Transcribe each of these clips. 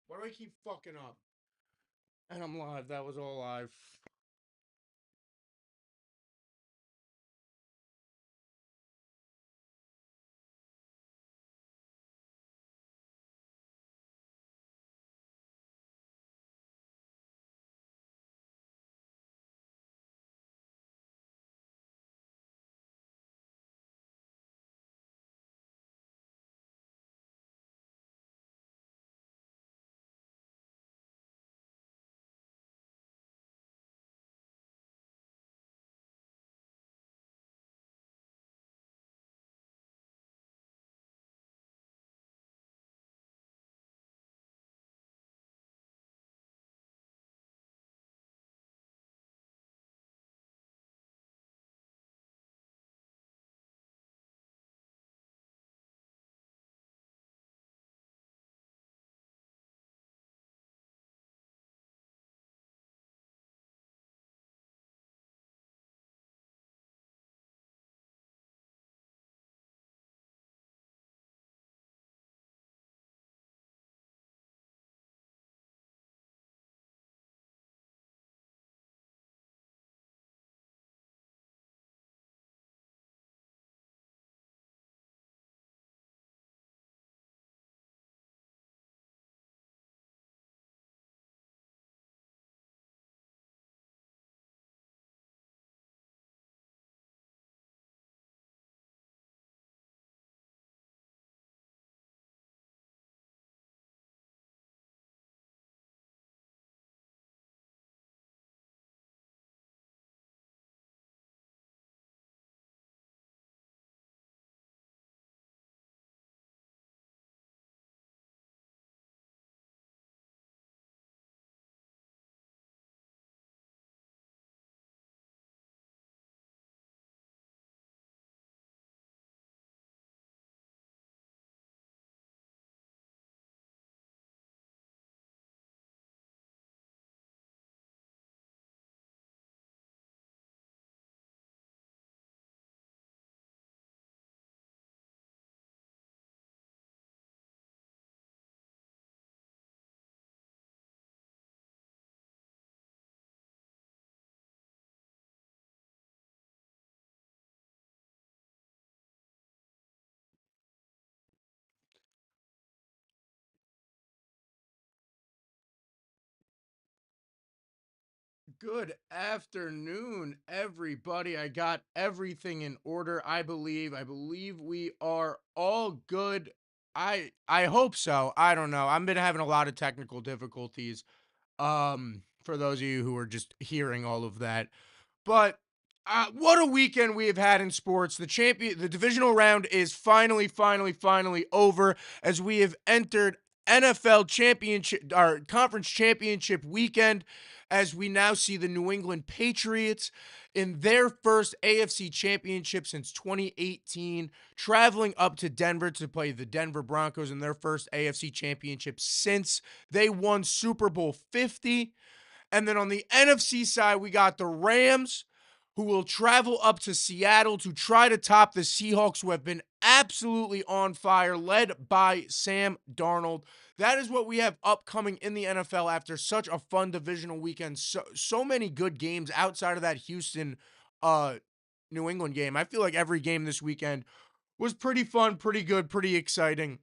Why do I keep fucking up? And I'm live. That was all live. Good afternoon, everybody. I got everything in order. I believe. I believe we are all good. I hope so. I don't know. I've been having a lot of technical difficulties. For those of you who are just hearing all of that. But what a weekend we have had in sports. The divisional round is finally over as we have entered NFL championship, our conference championship weekend, as we now see the New England Patriots in their first AFC championship since 2018, traveling up to Denver to play the Denver Broncos in their first AFC championship since they won Super Bowl 50. And then on the NFC side, we got the Rams, who will travel up to Seattle to try to top the Seahawks, who have been absolutely on fire, led by Sam Darnold. That is what we have upcoming in the NFL after such a fun divisional weekend. So many good games outside of that Houston uh New England game. I feel like every game this weekend was pretty fun, pretty good, pretty exciting.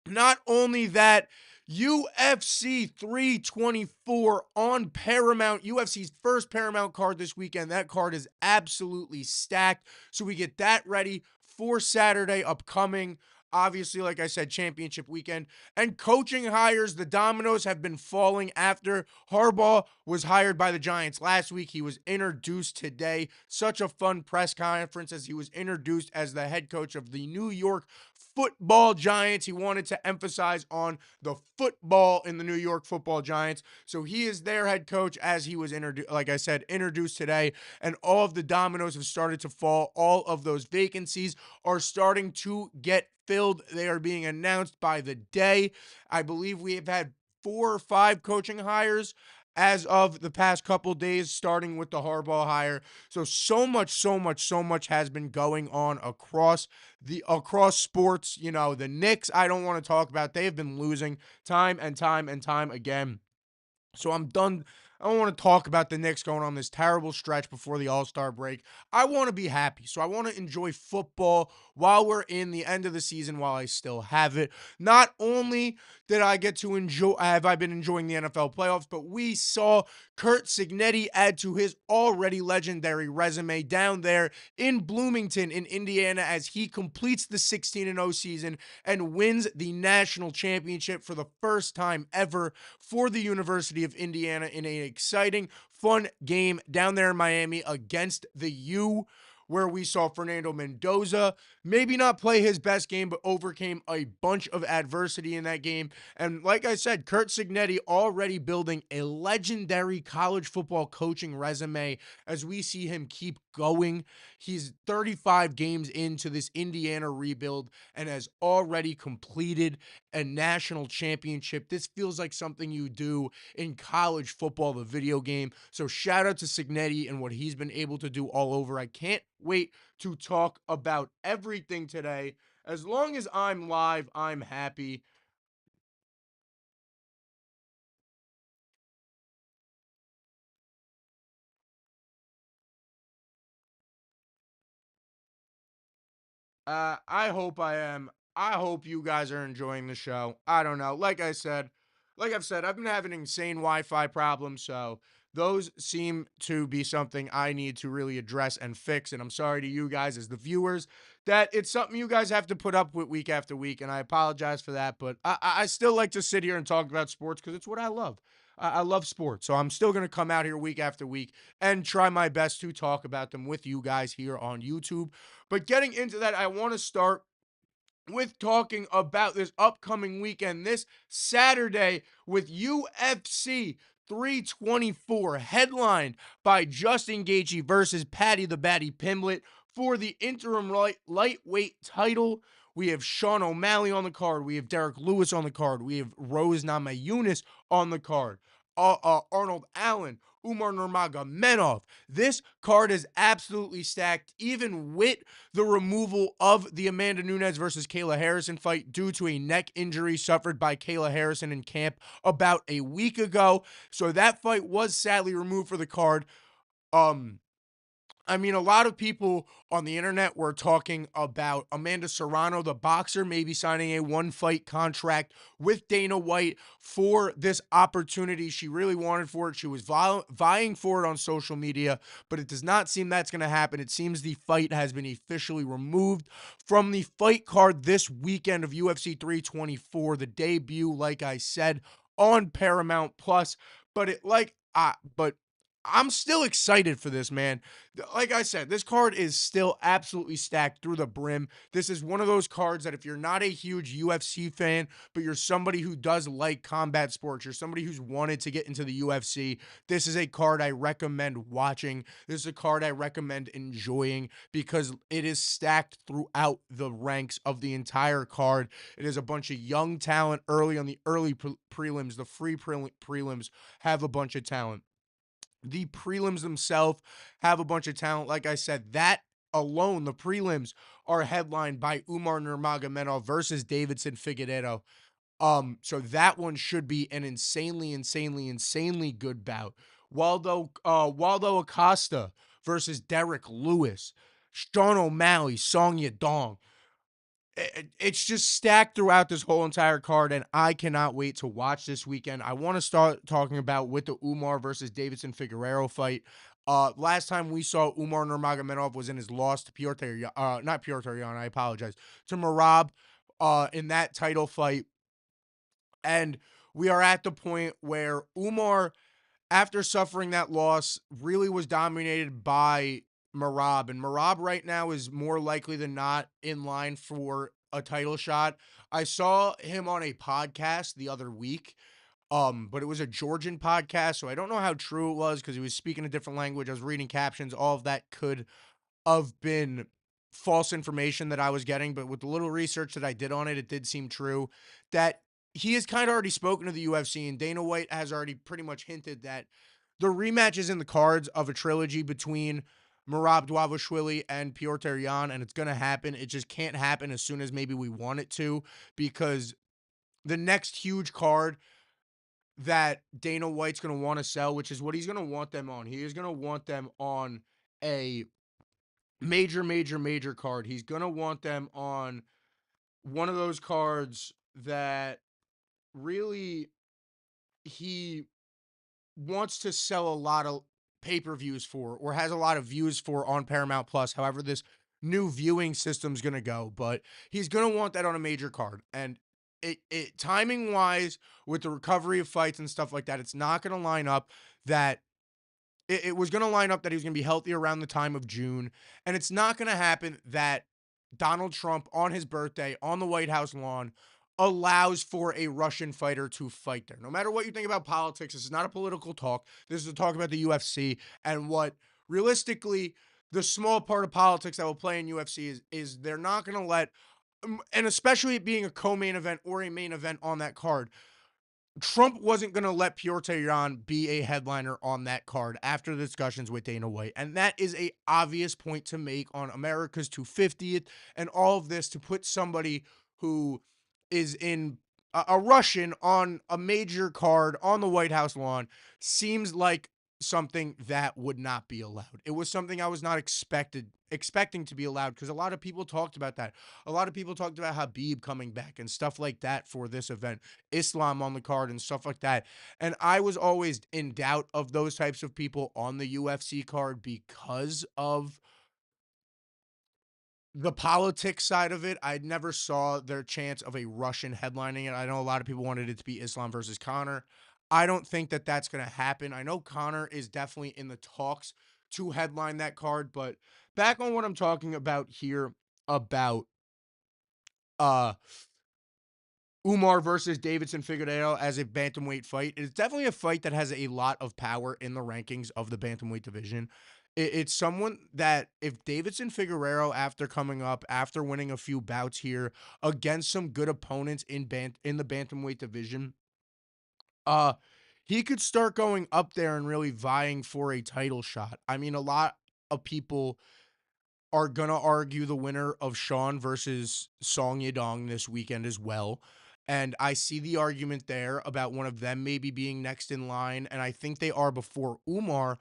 Not only that, UFC 324 on Paramount, UFC's first Paramount card this weekend. That card is absolutely stacked. So we get that ready for Saturday upcoming. Obviously, like I said, championship weekend. And coaching hires, the dominoes have been falling after Harbaugh was hired by the Giants last week. He was introduced today. Such a fun press conference as he was introduced as the head coach of the New York Football Giants. He wanted to emphasize on the football in the New York Football Giants. So he is their head coach as he was introduced, like I said, introduced today. And all of the dominoes have started to fall. All of those vacancies are starting to get filled. They are being announced by the day. I believe we have had 4 or 5 coaching hires as of the past couple days, starting with the Harbaugh hire. So much, so much, so much has been going on across sports. You know, the Knicks, I don't want to talk about. They have been losing time and time and time again. So I'm done. I don't want to talk about the Knicks going on this terrible stretch before the All-Star break. I want to be happy. So I want to enjoy football while we're in the end of the season while I still have it. Not only did I get to enjoy have I been enjoying the NFL playoffs, but we saw Kurt Signetti add to his already legendary resume down there in Bloomington in Indiana as he completes the 16-0 season and wins the national championship for the first time ever for the University of Indiana in an exciting, fun game down there in Miami against the U, where we saw Fernando Mendoza maybe not play his best game, but overcame a bunch of adversity in that game. And like I said, Kurt Signetti already building a legendary college football coaching resume as we see him keep going. He's 35 games into this Indiana rebuild and has already completed a national championship. This feels like something you do in college football, the video game. So shout out to Signetti and what he's been able to do all over. I can't wait to talk about everything today. As long as I'm live, I'm happy. I hope I am. I hope you guys are enjoying the show. I don't know. Like I've said, I've been having insane Wi-Fi problems, so those seem to be something I need to really address and fix. And I'm sorry to you guys as the viewers that it's something you guys have to put up with week after week, and I apologize for that. But I still like to sit here and talk about sports because it's what I love. I love sports, so I'm still going to come out here week after week and try my best to talk about them with you guys here on YouTube. But getting into that, I want to start with talking about this upcoming weekend, this Saturday with UFC 324, headlined by Justin Gaethje versus Paddy the Baddy Pimblett for the interim lightweight title. We have Sean O'Malley on the card. We have Derek Lewis on the card. We have Rose Namajunas on the card. Arnold Allen, Umar Nurmagomedov. This card is absolutely stacked, even with the removal of the Amanda Nunes versus Kayla Harrison fight due to a neck injury suffered by Kayla Harrison in camp about a week ago. So that fight was sadly removed for the card. Um, I mean, a lot of people on the internet were talking about Amanda Serrano, the boxer, maybe signing a one fight contract with Dana White for this opportunity. She really wanted for it. She was vying for it on social media, but it does not seem that's going to happen. It seems the fight has been officially removed from the fight card this weekend of UFC 324, the debut, like I said, on Paramount Plus. But I'm still excited for this, man. Like I said, this card is still absolutely stacked through the brim. This is one of those cards that if you're not a huge UFC fan, but you're somebody who does like combat sports, you're somebody who's wanted to get into the UFC, this is a card I recommend watching. This is a card I recommend enjoying because it is stacked throughout the ranks of the entire card. It is a bunch of young talent early on the early prelims, the free prelims have a bunch of talent. The prelims themselves have a bunch of talent. Like I said, that alone, the prelims are headlined by Umar Nurmagomedov versus Davidson Figueiredo. So that one should be an insanely, insanely, insanely good bout. Waldo Acosta versus Derek Lewis, Sean O'Malley, Song Yadong. It's just stacked throughout this whole entire card, and I cannot wait to watch this weekend. I want to start talking about with the Umar versus Davidson Figueroa fight. Last time we saw Umar Nurmagomedov was in his loss to not Piotr Yan, I apologize, to Marab, in that title fight, and we are at the point where Umar, after suffering that loss, really was dominated by Marab. And Marab right now is more likely than not in line for a title shot. I saw him on a podcast the other week, but it was a Georgian podcast, so I don't know how true it was because he was speaking a different language. I was reading captions. All of that could have been false information that I was getting, but with the little research that I did on it, it did seem true that he has kind of already spoken to the UFC, and Dana White has already pretty much hinted that the rematch is in the cards of a trilogy between Merab Dvalishvili and Piotr Yan, and it's going to happen. It just can't happen as soon as maybe we want it to, because the next huge card that Dana White's going to want to sell, which is what he's going to want them on. He is going to want them on a major, major, major card. He's going to want them on one of those cards that really he wants to sell a lot of pay-per-views for, or has a lot of views for on Paramount Plus, however this new viewing system's gonna go, but he's gonna want that on a major card. And it timing wise, with the recovery of fights and stuff like that, it's not gonna line up that it was going to line up that he was going to be healthy around the time of June. And it's not going to happen that Donald Trump, on his birthday, on the White House lawn, allows for a Russian fighter to fight there. No matter what you think about politics, this is not a political talk. This is a talk about the UFC and what realistically the small part of politics that will play in UFC is they're not going to let, and especially it being a co-main event or a main event on that card, Trump wasn't going to let Piotr Yan be a headliner on that card after the discussions with Dana White. And that is a obvious point to make on America's 250th and all of this, to put somebody who is in a Russian on a major card on the White House lawn seems like something that would not be allowed. It was something I was not expecting to be allowed, because a lot of people talked about that. A lot of people talked about Habib coming back and stuff like that for this event, Islam on the card and stuff like that. And I was always in doubt of those types of people on the UFC card because of the politics side of it. I never saw their chance of a Russian headlining it. I know a lot of people wanted it to be Islam versus Connor. I don't think that that's going to happen. I know Connor is definitely in the talks to headline that card, but back on what I'm talking about here about uh Umar versus Davidson Figueiredo as a bantamweight fight. It's definitely a fight that has a lot of power in the rankings of the bantamweight division. It's someone that, if Davidson Figueiredo, after coming up, after winning a few bouts here against some good opponents in the bantamweight division, uh, he could start going up there and really vying for a title shot. I mean, a lot of people are gonna argue the winner of Sean versus Song Yadong this weekend as well. And I see the argument there about one of them maybe being next in line. And I think they are before Umar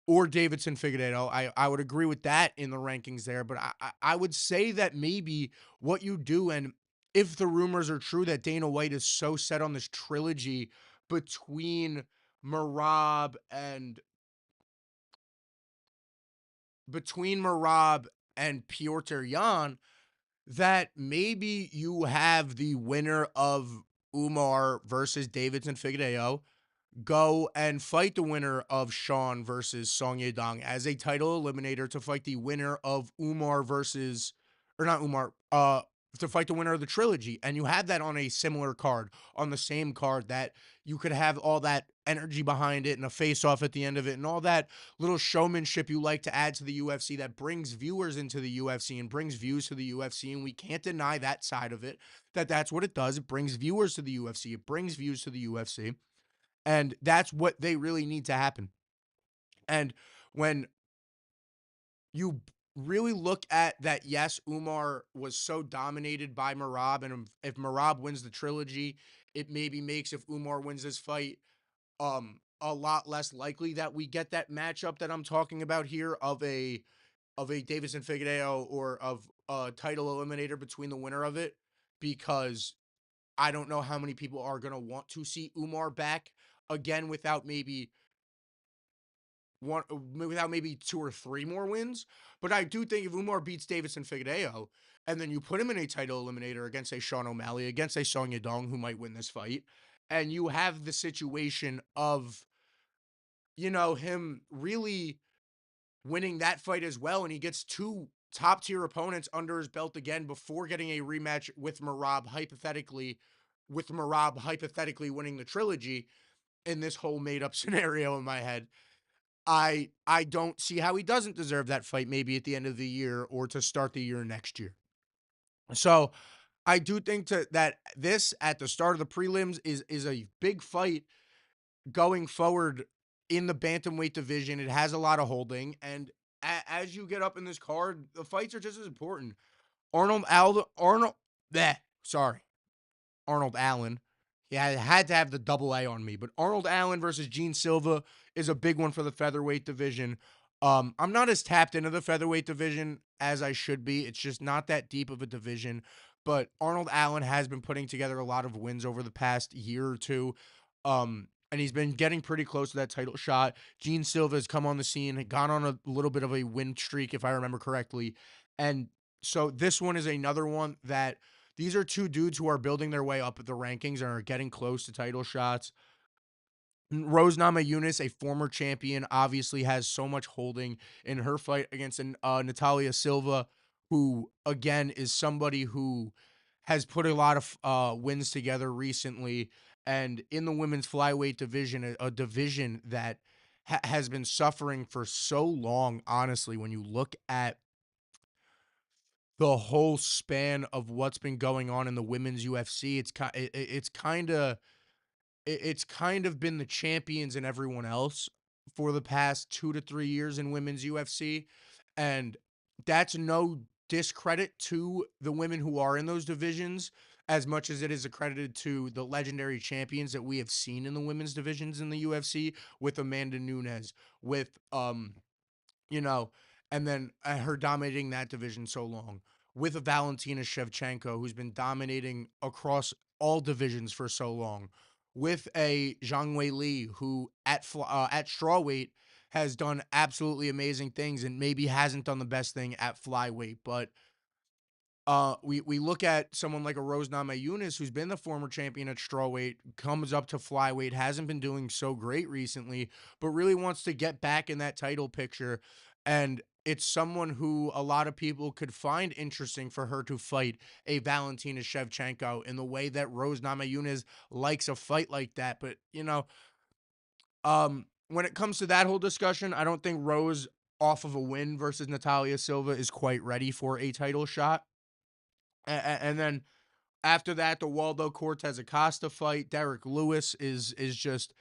or Davidson Figueiredo. I would agree with that in the rankings there. But I would say that maybe what you do, and if the rumors are true that Dana White is so set on this trilogy between Marab and Marab and Piotr Yan, that maybe you have the winner of Umar versus Davidson Figueiredo go and fight the winner of Sean versus Song Yadong as a title eliminator, to fight the winner of Umar versus, or not Umar, to fight the winner of the trilogy. And you have that on a similar card, on the same card, that you could have all that energy behind it and a face off at the end of it and all that little showmanship you like to add to the UFC that brings viewers into the UFC and brings views to the UFC. And we can't deny that side of it, that that's what it does. It brings viewers to the UFC. It brings views to the UFC. And that's what they really need to happen. And when you really look at that, yes, Umar was so dominated by Marab, and if Marab wins the trilogy, it maybe makes, if Umar wins this fight, a lot less likely that we get that matchup that I'm talking about here of a Davidson Figueiredo, or of a title eliminator between the winner of it, because I don't know how many people are going to want to see Umar back again one without maybe two or three more wins. But I do think if Umar beats Davidson Figueiredo, and then you put him in a title eliminator against a Sean O'Malley, against a Song Yadong who might win this fight, and you have the situation of, him really winning that fight as well, and he gets two top tier opponents under his belt again before getting a rematch with Marab hypothetically winning the trilogy, in this whole made up scenario in my head. I don't see how he doesn't deserve that fight maybe at the end of the year or to start the year next year. So I do think that this at the start of the prelims is a big fight going forward in the bantamweight division. It has a lot of holding, and as you get up in this card, the fights are just as important. Arnold, bleh, sorry, Arnold Allen. Yeah, I had to have the double A on me, but Arnold Allen versus Gene Silva is a big one for the featherweight division. I'm not as tapped into the featherweight division as I should be. It's just not that deep of a division. But Arnold Allen has been putting together a lot of wins over the past year or two. And he's been getting pretty close to that title shot. Gene Silva has come on the scene, had gone on a little bit of a win streak, if I remember correctly. And so this one is another one that these are two dudes who are building their way up the rankings and are getting close to title shots. Rose Namajunas, a former champion, obviously has so much holding in her fight against Natalia Silva, who again is somebody who has put a lot of wins together recently, and in the women's flyweight division, a division that has been suffering for so long. Honestly, when you look at the whole span of what's been going on in the women's UFC, it's kind of been the champions and everyone else for the past 2 to 3 years in women's UFC, and that's no discredit to the women who are in those divisions as much as it is accredited to the legendary champions that we have seen in the women's divisions in the UFC with Amanda Nunes, with, you know, and then her dominating that division so long with a Valentina Shevchenko who's been dominating across all divisions for so long, with a Zhang Wei Li who at strawweight has done absolutely amazing things and maybe hasn't done the best thing at flyweight, but we look at someone like a Rose Namajunas, who's been the former champion at strawweight, comes up to flyweight, hasn't been doing so great recently, but really wants to get back in that title picture. And it's someone who a lot of people could find interesting for her to fight a Valentina Shevchenko in the way that Rose Namajunas likes a fight like that. But when it comes to that whole discussion, I don't think Rose off of a win versus Natalia Silva is quite ready for a title shot. And then after that, the Waldo Cortez Acosta fight, Derek Lewis is just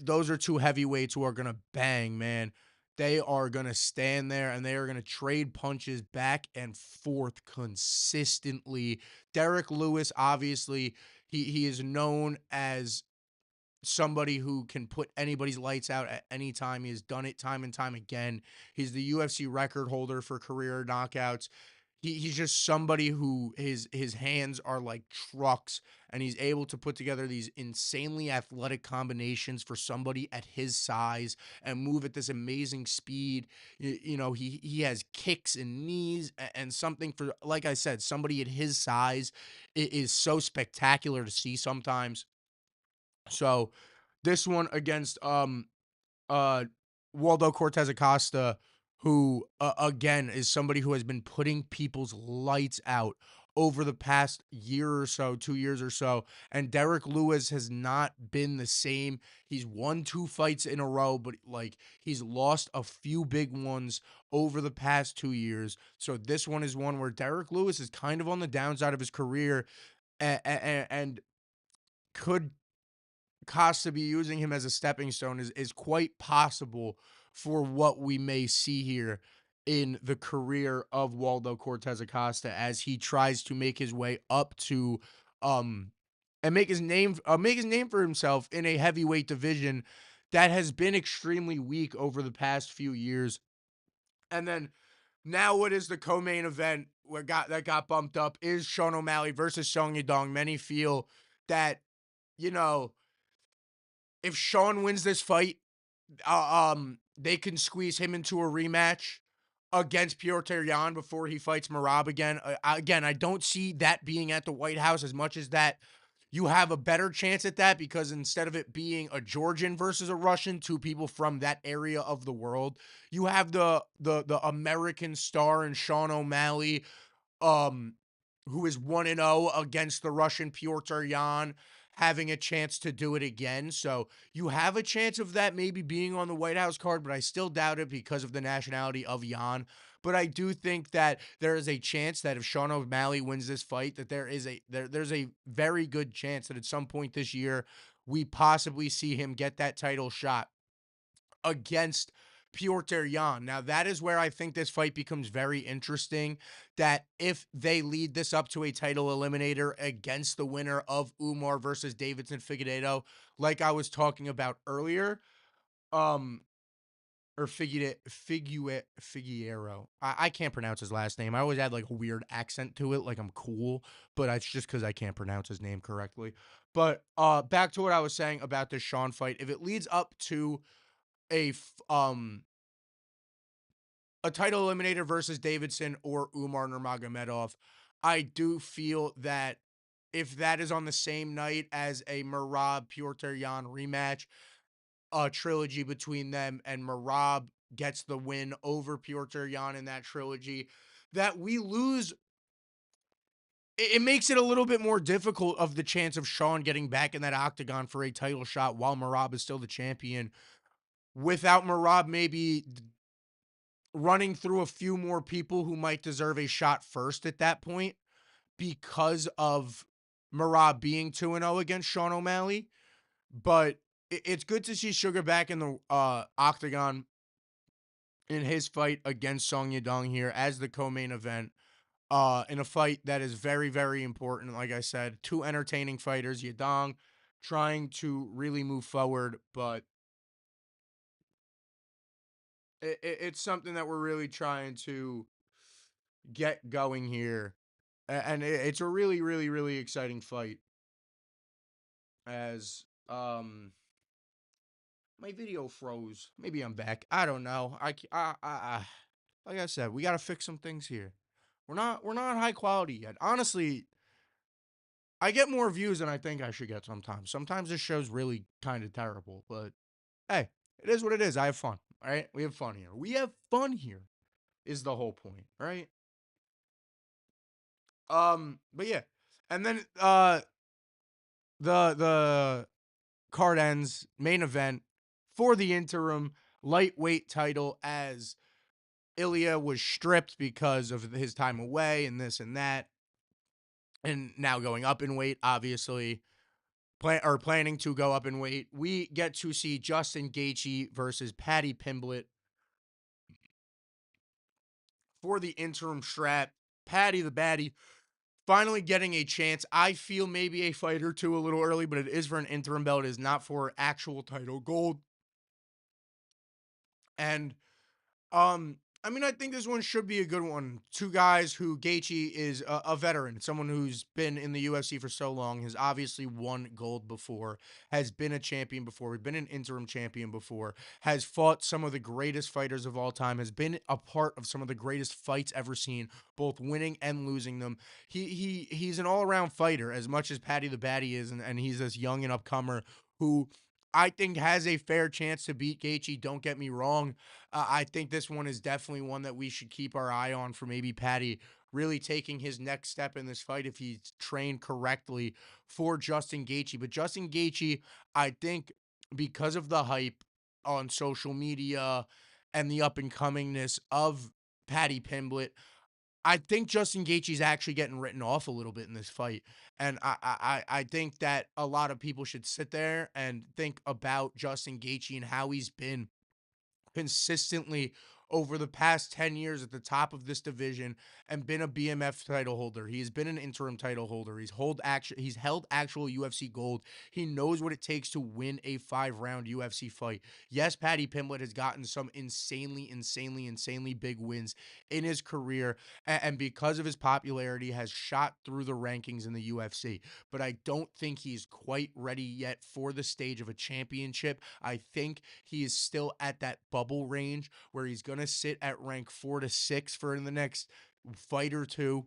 those are two heavyweights who are gonna bang, man. They are gonna stand there and they are gonna trade punches back and forth consistently. Derek Lewis, obviously, he is known as somebody who can put anybody's lights out at any time. He has done it time and time again. He's the UFC record holder for career knockouts. He's just somebody who his hands are like trucks and he's able to put together these insanely athletic combinations for somebody at his size and move at this amazing speed. He has kicks and knees and something for, like I said, somebody at his size. It is so spectacular to see sometimes. So this one against uh Waldo Cortez Acosta, who again is somebody who has been putting people's lights out over the past year or so, 2 years or so. And Derek Lewis has not been the same. He's won two fights in a row, but like he's lost a few big ones over the past 2 years. So this one is one where Derek Lewis is kind of on the downside of his career and could Costa be using him as a stepping stone is quite possible for what we may see here in the career of Waldo Cortez Acosta as he tries to make his way up to um and make his name for himself in a heavyweight division that has been extremely weak over the past few years. And then now what is the co-main event that got bumped up is Sean O'Malley versus Song Yadong. Many feel that, you know, if Sean wins this fight, they can squeeze him into a rematch against Piotr Yan before he fights Marab again. Again, I don't see that being at the White House as much as that you have a better chance at that because instead of it being a Georgian versus a Russian, two people from that area of the world, you have the American star and Sean O'Malley, um, who is 1-0 against the Russian Pyotr Yan, having a chance to do it again. So you have a chance of that maybe being on the White House card, but I still doubt it because of the nationality of Yan. but I do think that there is a chance that if Sean O'Malley wins this fight, that there's a very good chance that at some point this year we possibly see him get that title shot against Piotr Jan. Now, that is where I think this fight becomes very interesting. That if they lead this up to a title eliminator against the winner of Umar versus Davidson Figueiredo, like I was talking about earlier, um, or Figueroa. I can't pronounce his last name. I always add like a weird accent to it, like I'm cool, but it's just because I can't pronounce his name correctly. But back to what I was saying about this Sean fight. If it leads up to a a title eliminator versus Davidson or Umar Nurmagomedov, I do feel that if that is on the same night as a Merab Piotr Jan rematch, a trilogy between them, and Merab gets the win over Piotr Jan in that trilogy, that we lose. It makes it a little bit more difficult of the chance of Sean getting back in that octagon for a title shot while Merab is still the champion. Without Merab maybe running through a few more people who might deserve a shot first at that point because of Merab being 2-0 against Sean O'Malley. But it's good to see Sugar back in the octagon in his fight against Song Yadong here as the co-main event. In a fight that is very, very important. Like I said, two entertaining fighters. Yadong trying to really move forward, but it's something that we're really trying to get going here. And it's a really, really, really exciting fight. As my video froze. Maybe I'm back. I don't know. Like I said, we got to fix some things here. We're not high quality yet. Honestly, I get more views than I think I should get sometimes. Sometimes this show's really kind of terrible, but hey, it is what it is. I have fun. All right? We have fun here. We have fun here is the whole point, right? But yeah. And then the card ends, main event for the interim lightweight title as Ilya was stripped because of his time away and this and that. And now going up in weight, obviously, planning to go up in weight. We get to see Justin Gaethje versus Paddy Pimblett for the interim strap. Paddy the Baddy finally getting a chance. I feel maybe a fight or two a little early, but it is for an interim belt. It is not for actual title gold. And I mean, I think this one should be a good one. Two guys who Gaethje is a veteran, someone who's been in the UFC for so long, has obviously won gold before, has been a champion before, has been an interim champion before, has fought some of the greatest fighters of all time, has been a part of some of the greatest fights ever seen, both winning and losing them. He's an all around fighter as much as Paddy the Baddy is, and he's this young and upcomer who I think has a fair chance to beat Gaethje. Don't get me wrong. I think this one is definitely one that we should keep our eye on for maybe Paddy really taking his next step in this fight if he's trained correctly for Justin Gaethje. But Justin Gaethje, I think because of the hype on social media and the up and comingness of Paddy Pimblett, I think Justin Gaethje's actually getting written off a little bit in this fight, and I think that a lot of people should sit there and think about Justin Gaethje and how he's been consistently over the past 10 years at the top of this division and been a BMF title holder. He's been an interim title holder. He's held actual UFC gold. He knows what it takes to win a 5-round UFC fight. Yes, Paddy Pimblett has gotten some insanely big wins in his career and because of his popularity has shot through the rankings in the UFC. But I don't think he's quite ready yet for the stage of a championship. I think he is still at that bubble range where he's going to sit at rank 4 to 6 for in the next fight or two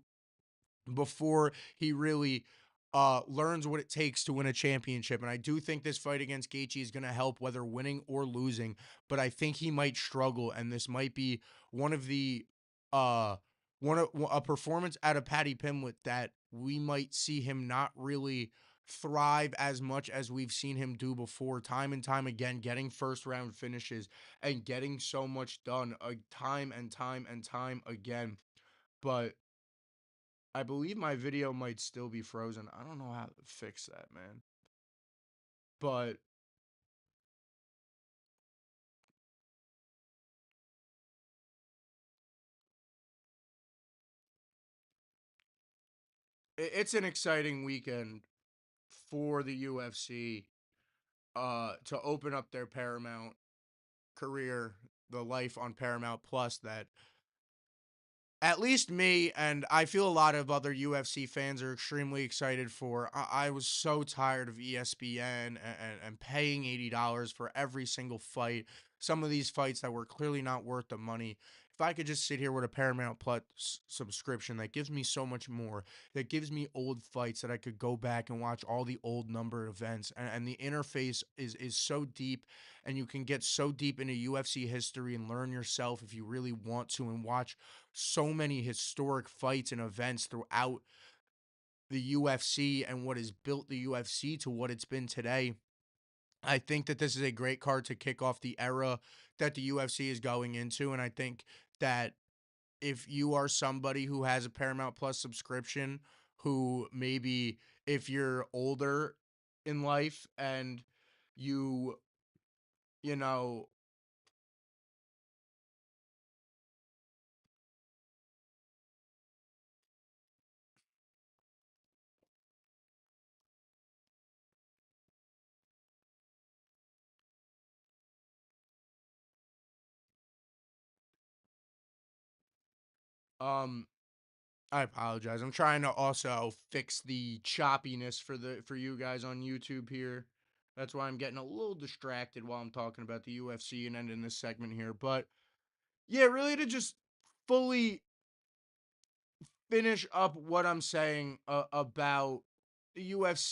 before he really learns what it takes to win a championship. And I do think this fight against Gaethje is going to help whether winning or losing, but I think he might struggle and this might be one of the uh one of a performance out of Paddy Pimblett that we might see him not really thrive as much as we've seen him do before, time and time again, getting first round finishes and getting so much done, time and time and time again. But I believe my video might still be frozen. I don't know how to fix that, man. But it's an exciting weekend for the UFC to open up their Paramount career, the life on Paramount Plus that at least me and I feel a lot of other UFC fans are extremely excited for. I was so tired of ESPN and paying $80 for every single fight. Some of these fights that were clearly not worth the money. If I could just sit here with a Paramount Plus subscription that gives me so much more, that gives me old fights that I could go back and watch all the old number events, and the interface is so deep, and you can get so deep into UFC history and learn yourself if you really want to, and watch so many historic fights and events throughout the UFC and what has built the UFC to what it's been today. I think that this is a great card to kick off the era that the UFC is going into. And I think that if you are somebody who has a Paramount Plus subscription, who maybe if you're older in life and you, you know, um, I apologize. I'm trying to also fix the choppiness for you guys on YouTube here. That's why I'm getting a little distracted while I'm talking about the UFC and ending this segment here. But yeah, really to just fully finish up what I'm saying about the UFC